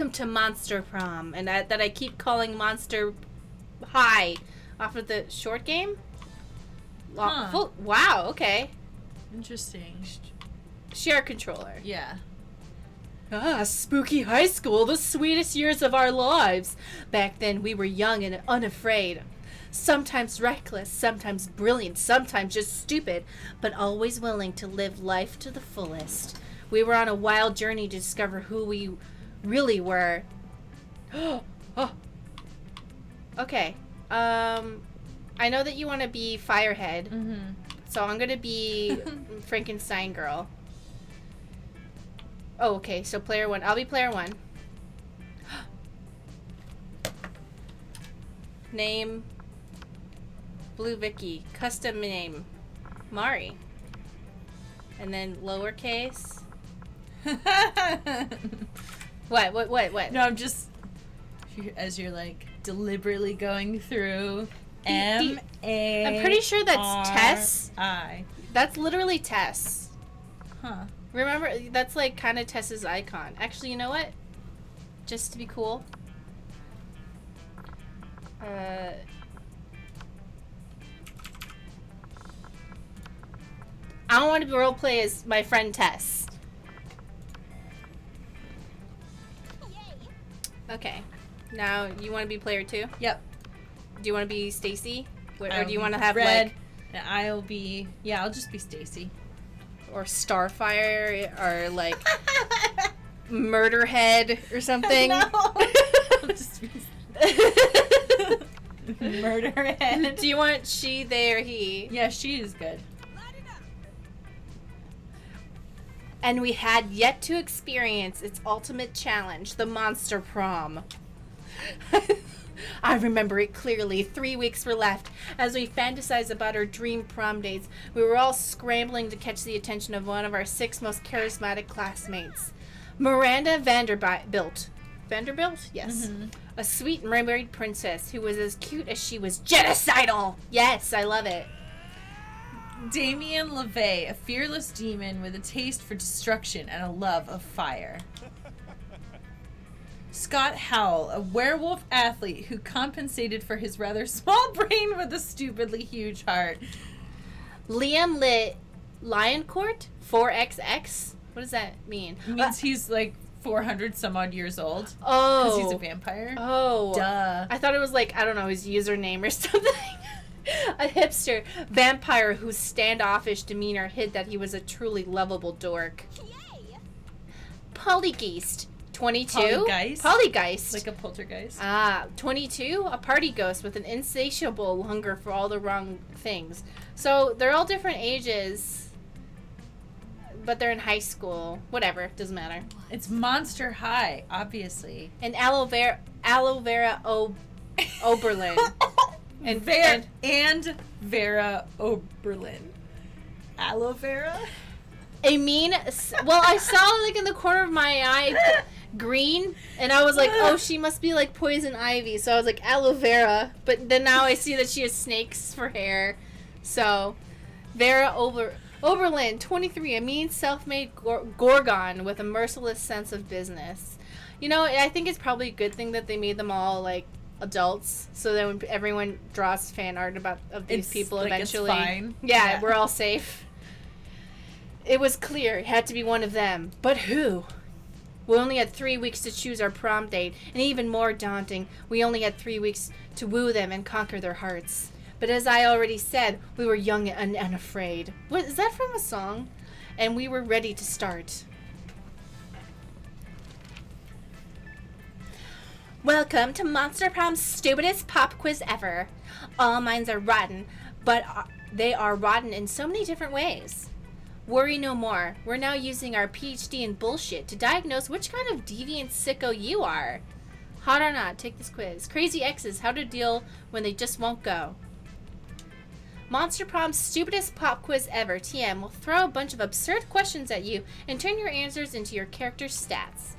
Welcome to Monster Prom, and that I keep calling Monster High off of the short game. Wow, okay. Interesting. Share controller. Yeah. Spooky high school, the sweetest years of our lives. Back then we were young and unafraid. Sometimes reckless, sometimes brilliant, sometimes just stupid, but always willing to live life to the fullest. We were on a wild journey to discover who we really were. Okay. I know that you want to be Firehead. Mm-hmm. So I'm going to be Frankenstein girl. Oh, okay. So player one. I'll be player one. Name. Blue Vicky. Custom name. Mari. And then lowercase. What? No, I'm just, as you're like deliberately going through M-A. I'm pretty sure that's Tess. I. That's literally Tess. Huh. Remember, that's like kind of Tess's icon. Actually, you know what? Just to be cool. I don't want to roleplay as my friend Tess. Okay. Now, you want to be player two? Yep. Do you want to be Stacy? Or do you want to be have Red, like... and I'll be... Yeah, I'll just be Stacy. Or Starfire, or like... Murderhead, or something? No! I'll just be... Murderhead. Do you want she, they, or he? Yeah, she is good. And we had yet to experience its ultimate challenge, the Monster Prom. I remember it clearly. 3 weeks were left. As we fantasized about our dream prom dates, we were all scrambling to catch the attention of one of our 6 most charismatic classmates. Miranda Vanderbilt. Vanderbilt? Yes. Mm-hmm. A sweet mermaid princess who was as cute as she was genocidal. Yes, I love it. Damien LeVay, a fearless demon with a taste for destruction and a love of fire. Scott Howell, a werewolf athlete who compensated for his rather small brain with a stupidly huge heart. Liam Lioncourt, 4XX. What does that mean? It means he's like 400 some odd years old. Oh. Because he's a vampire. Oh. Duh. I thought it was like, I don't know, his username or something. A hipster vampire whose standoffish demeanor hid that he was a truly lovable dork. Yay. Polygeist, 22. Polygeist. Like a poltergeist. 22. A party ghost with an insatiable hunger for all the wrong things. So they're all different ages, but they're in high school. Whatever, doesn't matter. It's Monster High, obviously. And aloe vera Oberlin. And Vera Oberlin. Aloe vera? I saw like in the corner of my eye green, and I was like, oh, she must be like poison ivy. So I was like, aloe vera. But then now I see that she has snakes for hair. So, Vera Oberlin, 23, a mean self-made gorgon with a merciless sense of business. You know, I think it's probably a good thing that they made them all like adults, so that when everyone draws fan art of these people, like, eventually, it's fine. Yeah, we're all safe. It was clear it had to be one of them, but who? We only had 3 weeks to choose our prom date, and even more daunting, we only had 3 weeks to woo them and conquer their hearts. But as I already said, we were young and unafraid. What is that from a song? And we were ready to start. Welcome to Monster Prom's stupidest pop quiz ever. All minds are rotten, but they are rotten in so many different ways. Worry no more. We're now using our PhD in bullshit to diagnose which kind of deviant sicko you are. Hot or not, take this quiz. Crazy exes, how to deal when they just won't go. Monster Prom's stupidest pop quiz ever, TM, will throw a bunch of absurd questions at you and turn your answers into your character's stats.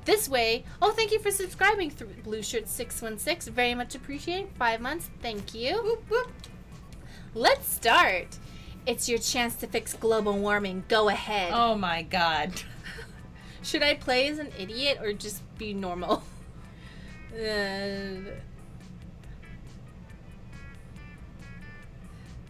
This way, thank you for subscribing through Blue Shirt 616. Very much appreciated. 5 months. Thank you. Whoop, whoop. Let's start. It's your chance to fix global warming. Go ahead. Oh my god. Should I play as an idiot or just be normal?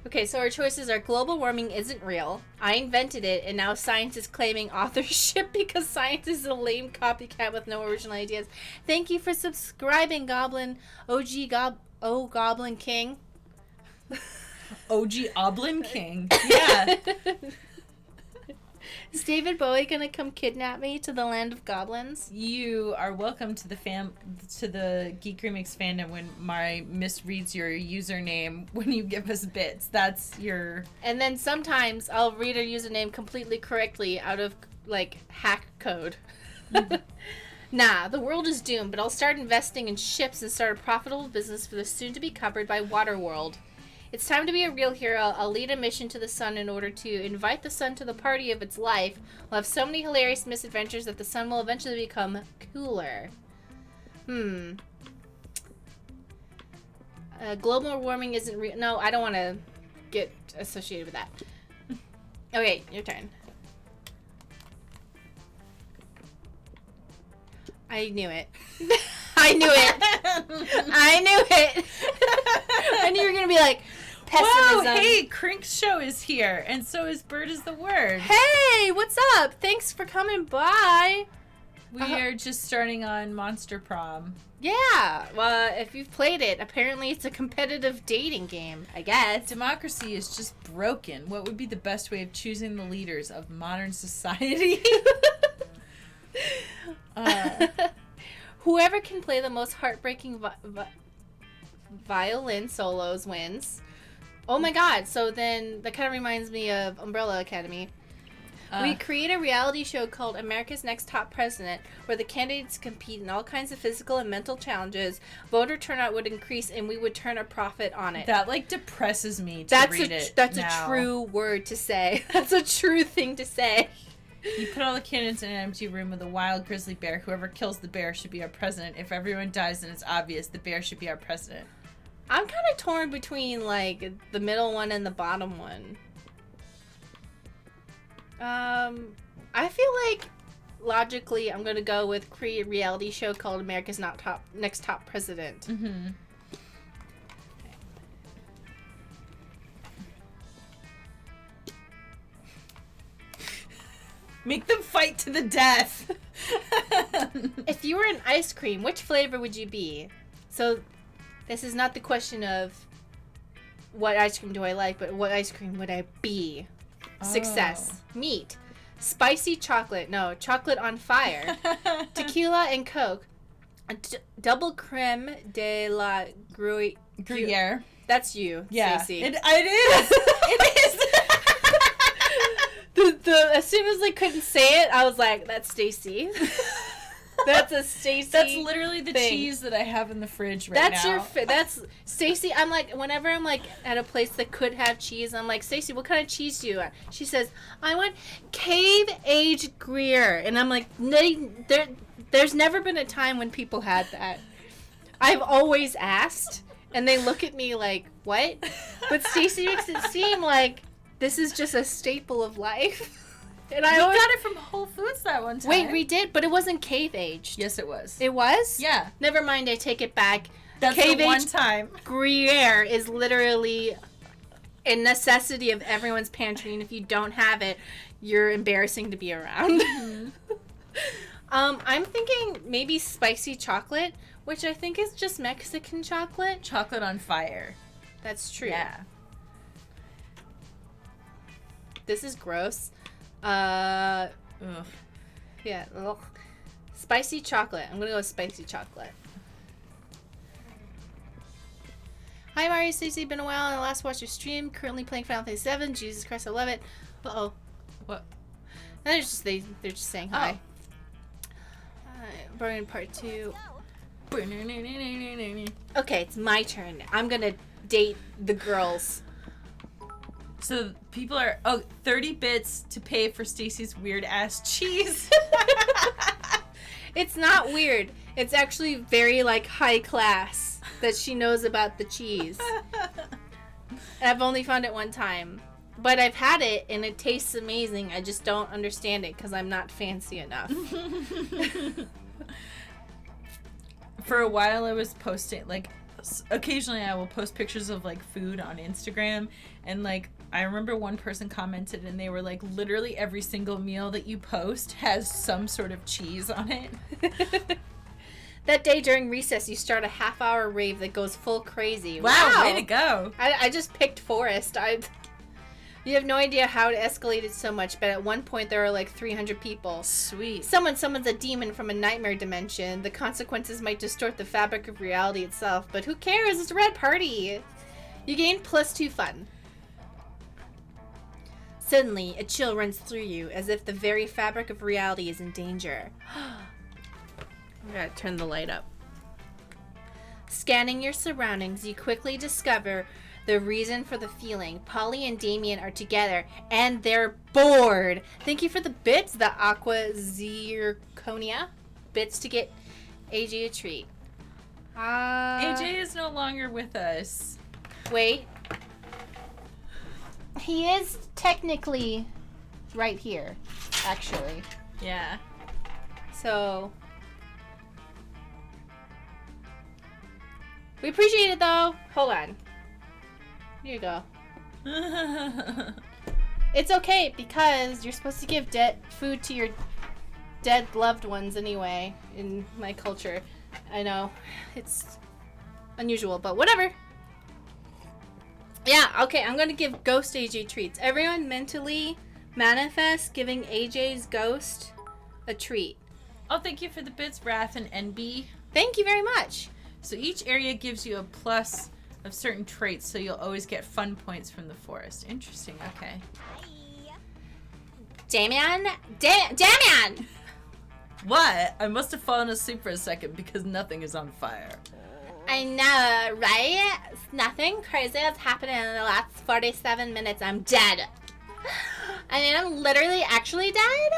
Okay, so our choices are global warming isn't real. I invented it, and now science is claiming authorship because science is a lame copycat with no original ideas. Thank you for subscribing, Goblin. Goblin King. OG Oblin King. Yeah. Is David Bowie gonna come kidnap me to the land of goblins? You are welcome to the Geek Remix fandom when Mari misreads your username when you give us bits. That's your... And then sometimes I'll read a username completely correctly out of, like, hack code. Nah, the world is doomed, but I'll start investing in ships and start a profitable business for the soon-to-be covered by Waterworld. It's time to be a real hero. I'll lead a mission to the sun in order to invite the sun to the party of its life. We'll have so many hilarious misadventures that the sun will eventually become cooler. Global warming isn't real. No, I don't want to get associated with that. Okay, your turn. I knew it. I knew it. I knew it. I knew you were going to be like, pessimism. Whoa, hey, Crink's show is here, and so is Bird is the Word. Hey, what's up? Thanks for coming by. We are just starting on Monster Prom. Yeah, well, if you've played it, apparently it's a competitive dating game, I guess. Democracy is just broken. What would be the best way of choosing the leaders of modern society? Whoever can play the most heartbreaking violin solos wins. Oh my god, so then that kind of reminds me of Umbrella Academy. We create a reality show called America's Next Top President, where the candidates compete in all kinds of physical and mental challenges. Voter turnout would increase, and we would turn a profit on it. That, like, depresses me to read it. That's now. a true word to say. That's a true thing to say. You put all the candidates in an empty room with a wild grizzly bear. Whoever kills the bear should be our president. If everyone dies, then it's obvious the bear should be our president. I'm kind of torn between, like, the middle one and the bottom one. I feel like, logically, I'm going to go with create a reality show called America's Next Top President. Mm-hmm. Make them fight to the death. If you were an ice cream, which flavor would you be? So, this is not the question of what ice cream do I like, but what ice cream would I be? Success. Meat. Spicy chocolate. No, chocolate on fire. Tequila and Coke. Double creme de la Gruyere. That's you, Yeah. Stacy. It is. It is. As soon as I couldn't say it, I was like, that's Stacy. That's a Stacy. That's literally the thing. cheese that I have in the fridge right now. That's Stacy. I'm like, whenever I'm like at a place that could have cheese, I'm like, Stacy, what kind of cheese do you want? She says, I want cave aged Gruyere, and I'm like, there's never been a time when people had that. I've always asked, and they look at me like, what? But Stacy makes it seem like this is just a staple of life. And I got it from Whole Foods that one time. Wait, we did, but it wasn't cave aged. Yes, it was. It was? Yeah. Never mind, I take it back. That's cave the one aged time. Gruyere is literally a necessity of everyone's pantry, and if you don't have it, you're embarrassing to be around. Mm-hmm. I'm thinking maybe spicy chocolate, which I think is just Mexican chocolate. Chocolate on fire. That's true. Yeah. This is gross. Ugh. Yeah. Ugh. Spicy chocolate. I'm gonna go with spicy chocolate. Hi, Mario, Stacy. Been a while. And I last watched your stream. Currently playing Final Fantasy VII. Jesus Christ, I love it. Uh-oh. What? They're just saying hi. Burning part 2. Okay, it's my turn. I'm gonna date the girls. So people are 30 bits to pay for Stacy's weird ass cheese. It's not weird. It's actually very like high class that she knows about the cheese. And I've only found it one time. But I've had it, and it tastes amazing. I just don't understand it because I'm not fancy enough. For a while, I was posting, like, occasionally I will post pictures of, like, food on Instagram, and, like, I remember one person commented, and they were like, literally every single meal that you post has some sort of cheese on it. That day during recess, you start a half-hour rave that goes full crazy. Wow, way to go. I just picked Forest. You have no idea how it escalated so much, but at one point there were like 300 people. Sweet. Someone's a demon from a nightmare dimension. The consequences might distort the fabric of reality itself, but who cares? It's a red party. You gain +2 fun. Suddenly, a chill runs through you, as if the very fabric of reality is in danger. I gotta turn the light up. Scanning your surroundings, you quickly discover the reason for the feeling. Polly and Damien are together, and they're bored. Thank you for the bits, the Aqua Zirconia bits to get AJ a treat. AJ is no longer with us. Wait. He is technically right here, actually. Yeah. So we appreciate it, though. Hold on. Here you go. It's okay, because you're supposed to give food to your dead loved ones anyway, in my culture. I know. It's unusual, but whatever. Yeah, okay, I'm gonna give Ghost AJ treats. Everyone mentally manifest giving AJ's ghost a treat. Oh, thank you for the bits, Wrath and NB. Thank you very much. So each area gives you a plus of certain traits, so you'll always get fun points from the forest. Interesting, okay. Damien? Damien! What? I must have fallen asleep for a second because nothing is on fire. I know, right? Nothing crazy has happened in the last 47 minutes. I'm dead. I mean, I'm literally actually dead.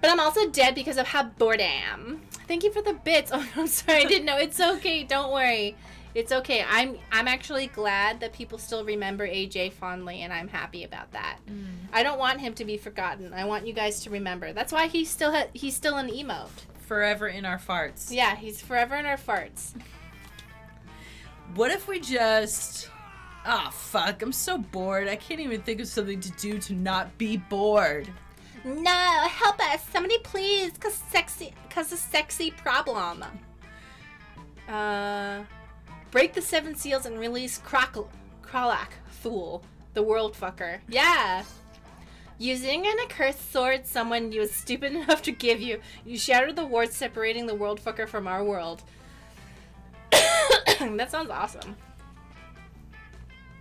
But I'm also dead because of how bored I am. Thank you for the bits. Oh, I'm sorry. I didn't know. It's okay. Don't worry. It's okay. I'm actually glad that people still remember AJ fondly, and I'm happy about that. I don't want him to be forgotten. I want you guys to remember. That's why he's still an emote. Forever in our farts. Yeah, he's forever in our farts. What if we just... Ah, fuck. I'm so bored. I can't even think of something to do to not be bored. No, help us. Somebody please, cause a sexy problem. Break the 7 seals and release Kralak, fool, the world fucker. Yeah. Using an accursed sword someone you was stupid enough to give you, you shattered the ward separating the world fucker from our world. That sounds awesome.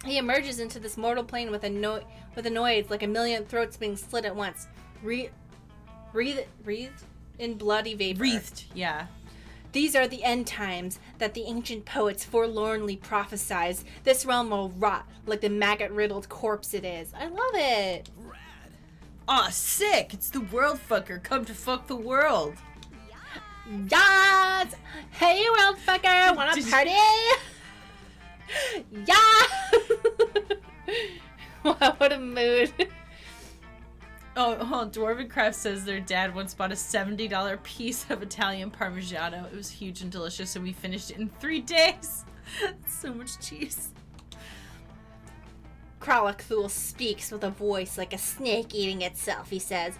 He emerges into this mortal plane with a noise like a million throats being slit at once. Breathed in bloody vapor. Wreathed, yeah. These are the end times that the ancient poets forlornly prophesied. This realm will rot like the maggot-riddled corpse it is. I love it. Rad. Aw, sick! It's the world fucker come to fuck the world. Yes! Hey, world fucker! Wanna party? Yeah! Wow, what a mood. Oh, Dwarven Craft says their dad once bought a $70 piece of Italian Parmigiano. It was huge and delicious, and we finished it in 3 days. So much cheese. Kralak-thul speaks with a voice like a snake eating itself. He says,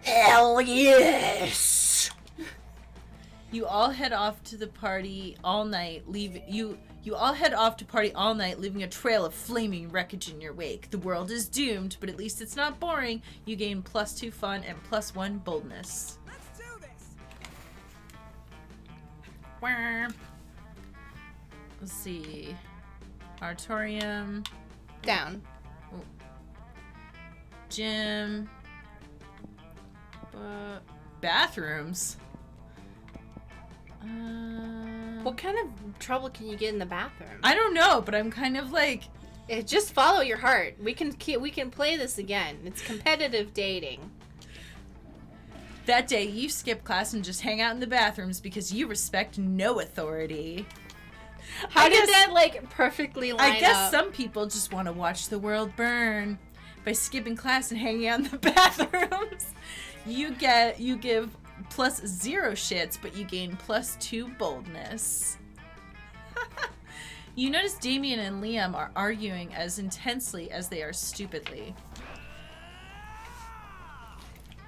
"Hell yes!" You all head off to the party all night, You all head off to party all night, leaving a trail of flaming wreckage in your wake. The world is doomed, but at least it's not boring. You gain +2 fun and +1 boldness. Let's do this. Let's see. Auditorium. Down. Gym. Bathrooms. What kind of trouble can you get in the bathroom? I don't know, but I'm kind of like... Just follow your heart. We can play this again. It's competitive dating. That day, you skip class and just hang out in the bathrooms because you respect no authority. How did that, like, perfectly line up? I guess some people just want to watch the world burn by skipping class and hanging out in the bathrooms. You give +0 shits, but you gain +2 boldness. You notice Damien and Liam are arguing as intensely as they are stupidly.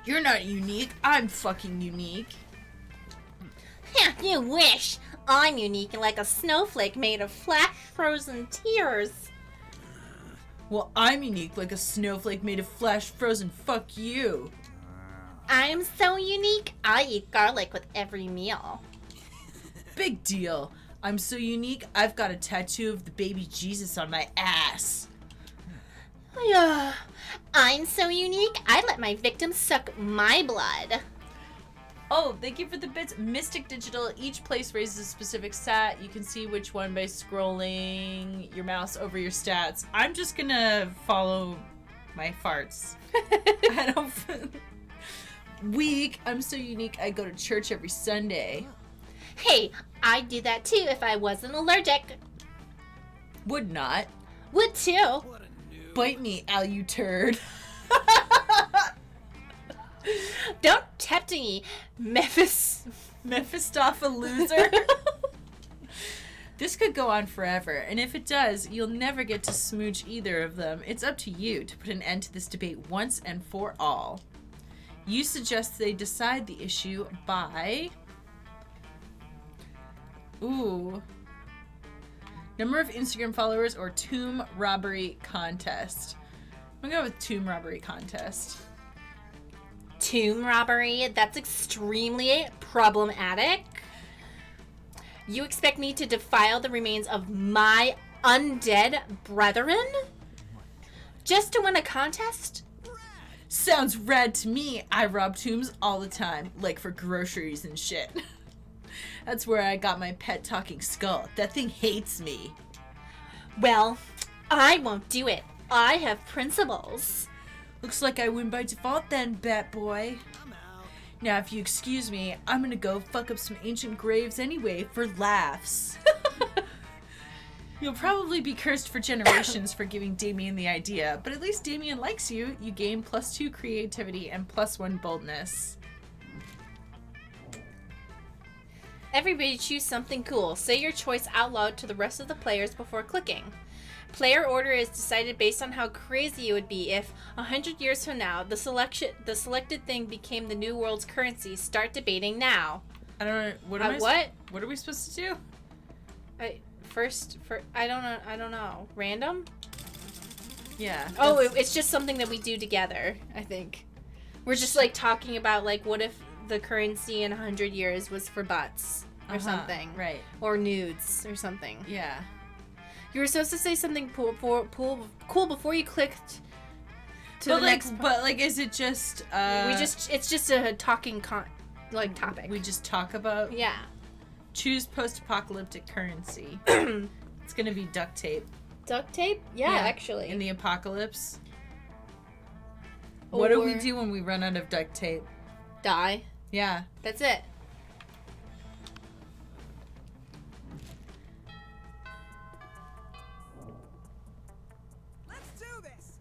You're not unique. I'm fucking unique. You wish. I'm unique and like a snowflake made of flash-frozen tears. Well, I'm unique like a snowflake made of flash-frozen fuck you. I'm so unique, I eat garlic with every meal. Big deal. I'm so unique, I've got a tattoo of the baby Jesus on my ass. I'm so unique, I let my victims suck my blood. Oh, thank you for the bits. Mystic Digital, each place raises a specific stat. You can see which one by scrolling your mouse over your stats. I'm just gonna follow my farts. I don't... Weak. I'm so unique, I go to church every Sunday. Hey, I'd do that too if I wasn't allergic. Would not. Would too. Bite me, Al, you turd. Don't tempt me, Mephistopheloser. This could go on forever, and if it does, you'll never get to smooch either of them. It's up to you to put an end to this debate once and for all. You suggest they decide the issue by... Ooh. Number of Instagram followers or tomb robbery contest. I'm gonna go with tomb robbery contest. Tomb robbery? That's extremely problematic. You expect me to defile the remains of my undead brethren? Just to win a contest? Sounds rad to me. I rob tombs all the time, like for groceries and shit. That's where I got my pet talking skull. That thing hates me. Well, I won't do it. I have principles. Looks like I win by default then, Bat Boy. Now, if you excuse me, I'm gonna go fuck up some ancient graves anyway for laughs. You'll probably be cursed for generations for giving Damien the idea, but at least Damien likes you. You gain +2 creativity and +1 boldness. Everybody choose something cool. Say your choice out loud to the rest of the players before clicking. Player order is decided based on how crazy it would be if, 100 years from now, the selected thing became the new world's currency. Start debating now. I don't know. What are we supposed to do? I don't know. Random? Yeah. Oh, it's just something that we do together, I think. We're just, like, talking about, like, what if the currency in 100 years was for butts or something. Right. Or nudes or something. Yeah. You were supposed to say something cool before you clicked to the next part. But, like, is it just... It's just a talking, topic. We just talk about... Yeah. Choose post-apocalyptic currency. It's gonna be duct tape. Duct tape? Yeah, actually. In the apocalypse. What do we do when we run out of duct tape? Die. Yeah. That's it. Let's do this.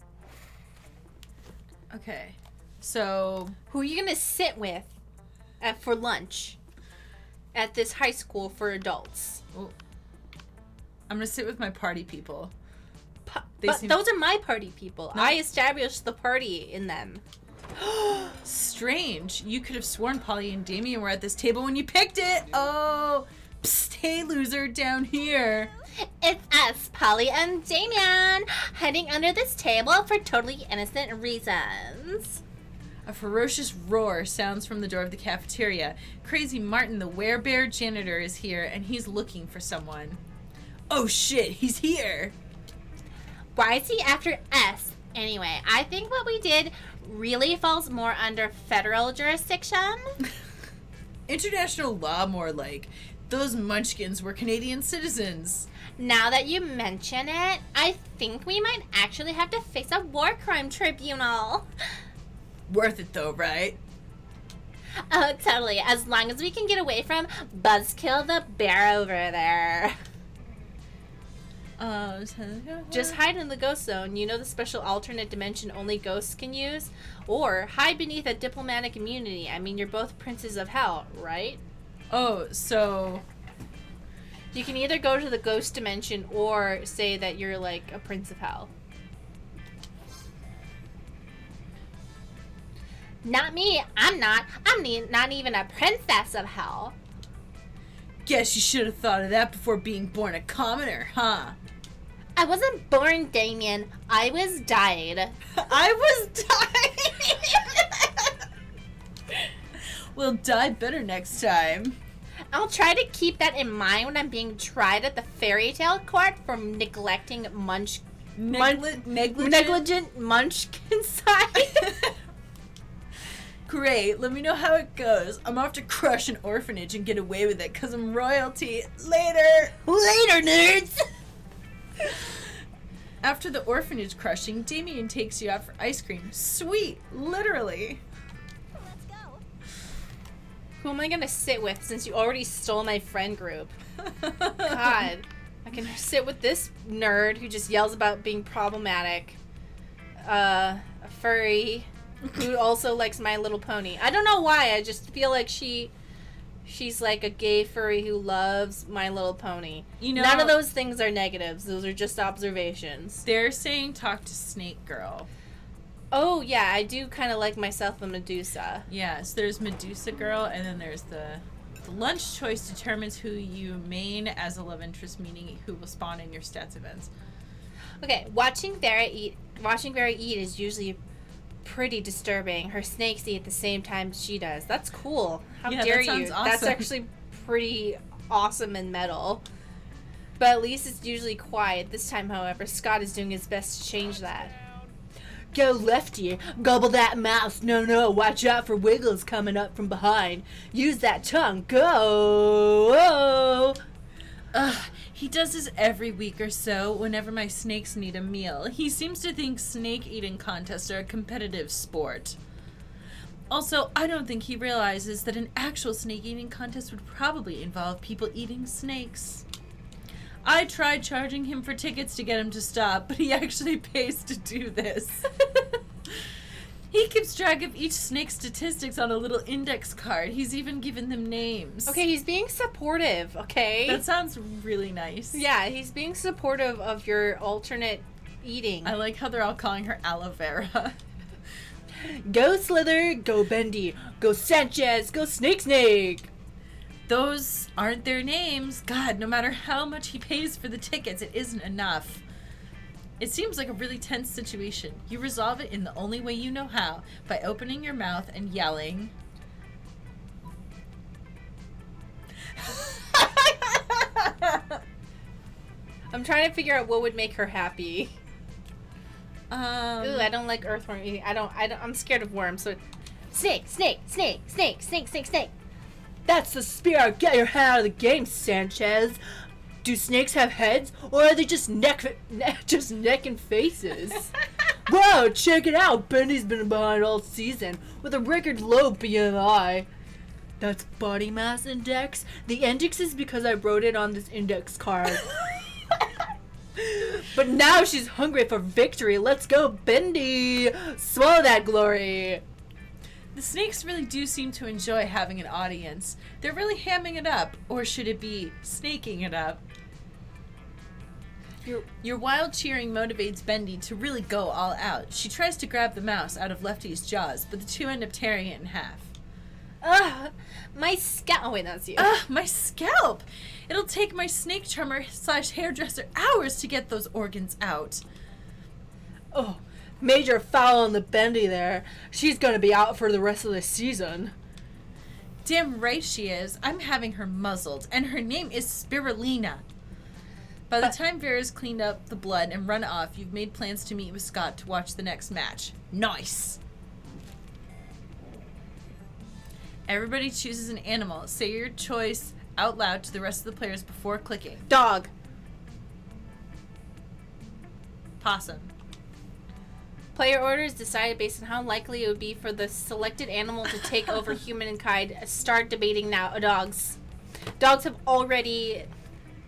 Okay. So... Who are you going to sit with for lunch at this high school for adults? Well, I'm going to sit with my party people. But those are my party people. No. I established the party in them. Strange. You could have sworn Polly and Damien were at this table when you picked it. Oh, psst, hey loser, down here. It's us, Polly and Damien, hiding under this table for totally innocent reasons. A ferocious roar sounds from the door of the cafeteria. Crazy Martin, the werebear janitor, is here, and he's looking for someone. Oh shit, he's here. Why is he after us? Anyway, I think what we did really falls more under federal jurisdiction. International law, more like. Those munchkins were Canadian citizens. Now that you mention it, I think we might actually have to face a war crime tribunal. Worth it though, right? Oh, totally. As long as we can get away from Buzzkill the bear over there. Just hide in the ghost zone. You know the special alternate dimension only ghosts can use? Or hide beneath a diplomatic immunity. I mean, you're both princes of hell, right? Oh, so... You can either go to the ghost dimension or say that you're like a prince of hell. Not me. I'm not. Not even a princess of hell. Guess you should have thought of that before being born a commoner, huh? I wasn't born, Damien. I was died. I was dying. We'll die better next time. I'll try to keep that in mind when I'm being tried at the fairy tale court for neglecting negligent munchkin side. Great, let me know how it goes. I'm off to crush an orphanage and get away with it because I'm royalty. Later! Later, nerds! After the orphanage crushing, Damien takes you out for ice cream. Sweet, literally. Let's go. Who am I gonna sit with since you already stole my friend group? God. I can sit with this nerd who just yells about being problematic. A furry who also likes My Little Pony. I don't know why, I just feel like she's like a gay furry who loves My Little Pony. You know, none of those things are negatives. Those are just observations. They're saying talk to Snake Girl. Oh, yeah, I do kind of like myself a Medusa. Yes, there's Medusa Girl, and then there's the lunch choice determines who you main as a love interest, meaning who will spawn in your stats events. Okay, watching Vera eat is usually pretty disturbing. Her snakes eat at the same time she does. That's cool. How Yeah, dare that sounds you? awesome. That's actually pretty awesome and metal. But at least it's usually quiet. This time, however, Scott is doing his best to change that. Go lefty, gobble that mouse. No, watch out for Wiggles coming up from behind. Use that tongue. Go! Ugh, he does this every week or so whenever my snakes need a meal. He seems to think snake eating contests are a competitive sport. Also, I don't think he realizes that an actual snake eating contest would probably involve people eating snakes. I tried charging him for tickets to get him to stop, but he actually pays to do this. He keeps track of each snake's statistics on a little index card. He's even given them names. Okay, he's being supportive, okay? That sounds really nice. Yeah, he's being supportive of your alternate eating. I like how they're all calling her aloe vera. Go Slither, go Bendy, go Sanchez, go Snake. Those aren't their names. God, no matter how much he pays for the tickets, it isn't enough. It seems like a really tense situation. You resolve it in the only way you know how, by opening your mouth and yelling. I'm trying to figure out what would make her happy. Ooh, Um, I don't like earthworm eating. I'm scared of worms, so... Snake. That's the spirit. Get your head out of the game, Sanchez. Do snakes have heads, or are they just neck and faces? Whoa, check it out. Bendy's been behind all season with a record low BMI. That's body mass index. The index is because I wrote it on this index card. But now she's hungry for victory. Let's go, Bendy. Swallow that glory. The snakes really do seem to enjoy having an audience. They're really hamming it up, or should it be snaking it up? Your wild cheering motivates Bendy to really go all out. She tries to grab the mouse out of Lefty's jaws, but the two end up tearing it in half. Ugh, my scalp. Oh, wait, that's you. Ugh, my scalp! It'll take my snake charmer / hairdresser hours to get those organs out. Oh, major foul on the Bendy there. She's gonna be out for the rest of the season. Damn right she is. I'm having her muzzled, and her name is Spirulina. By the time Vera's cleaned up the blood and run off, you've made plans to meet with Scott to watch the next match. Nice! Everybody chooses an animal. Say your choice out loud to the rest of the players before clicking. Dog. Possum. Player order is decided based on how likely it would be for the selected animal to take over humankind. Start debating now. Dogs. Dogs have already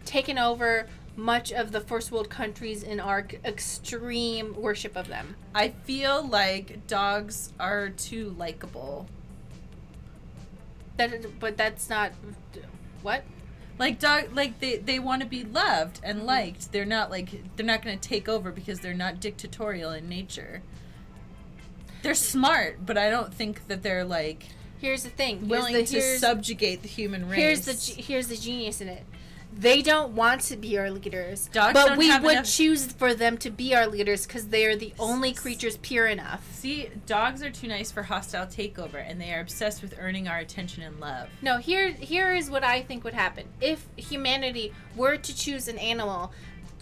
taken over much of the first world countries in our extreme worship of them. I feel like dogs are too likable. But that's not what? Like they want to be loved and liked. They're not going to take over because they're not dictatorial in nature. They're smart, but I don't think that they're like here's the thing. Willing to subjugate the human race. Here's the genius in it. They don't want to be our leaders, Dogs but don't we have would enough... choose for them to be our leaders because they are the only creatures pure enough. See, dogs are too nice for hostile takeover, and they are obsessed with earning our attention and love. No, here is what I think would happen. If humanity were to choose an animal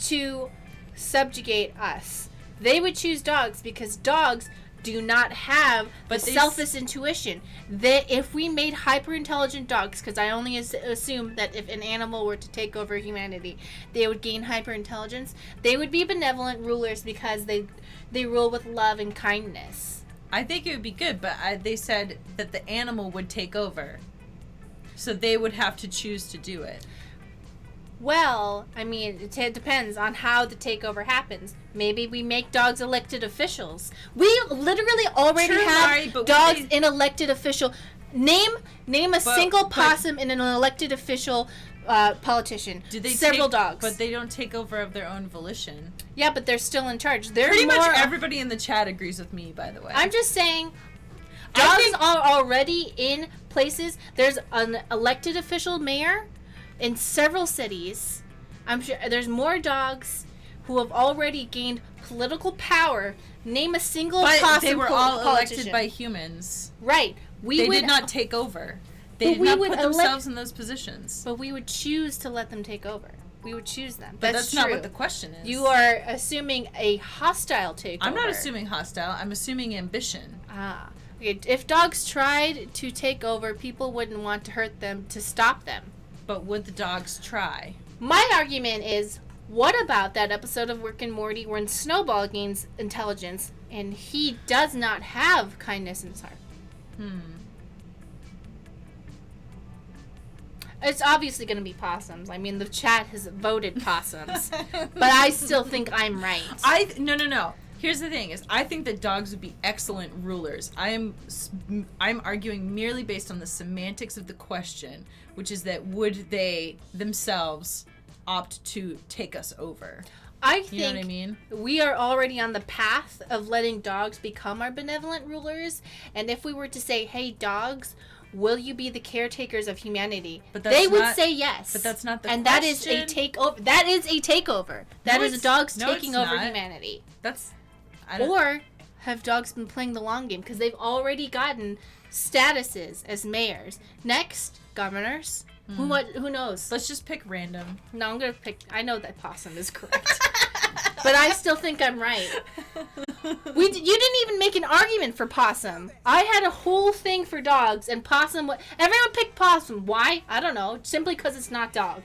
to subjugate us, they would choose dogs because dogs do not have the selfish intuition. That if we made hyper intelligent dogs, because I only assume that if an animal were to take over humanity, they would gain hyper intelligence. They would be benevolent rulers because they rule with love and kindness. I think it would be good, but they said that the animal would take over, so they would have to choose to do it. Well, I mean, it depends on how the takeover happens. Maybe we make dogs elected officials. We literally already have dogs in elected official. Name a single possum in an elected official politician. Several dogs. But they don't take over of their own volition. Yeah, but they're still in charge. Pretty much everybody in the chat agrees with me, by the way. I'm just saying, dogs are already in places. There's an elected official mayor in several cities. I'm sure there's more dogs who have already gained political power. Name a single possum they were all politician. elected by humans. Right. They did not take over. They did not put themselves in those positions. But we would choose to let them take over. We would choose them. But that's not what the question is. You are assuming a hostile takeover. I'm not assuming hostile. I'm assuming ambition. Ah. Okay. If dogs tried to take over, people wouldn't want to hurt them to stop them. But would the dogs try? My argument is, what about that episode of Rick and Morty when Snowball gains intelligence and he does not have kindness in his heart? It's obviously going to be possums. I mean, the chat has voted possums. But I still think I'm right. No. Here's the thing: I think that dogs would be excellent rulers. I'm arguing merely based on the semantics of the question, which is that would they themselves opt to take us over? I think you know what I mean? We are already on the path of letting dogs become our benevolent rulers, and if we were to say, "Hey, dogs, will you be the caretakers of humanity?" They would say yes. But that's not the question. And that is a takeover. That is a takeover. That is dogs taking over humanity. Or have dogs been playing the long game because they've already gotten statuses as mayors. Next, governors. Who knows? Let's just pick random. No, I'm gonna pick. I know that possum is correct, but I still think I'm right. You didn't even make an argument for possum. I had a whole thing for dogs and possum. Everyone picked possum. Why? I don't know. Simply because it's not dog.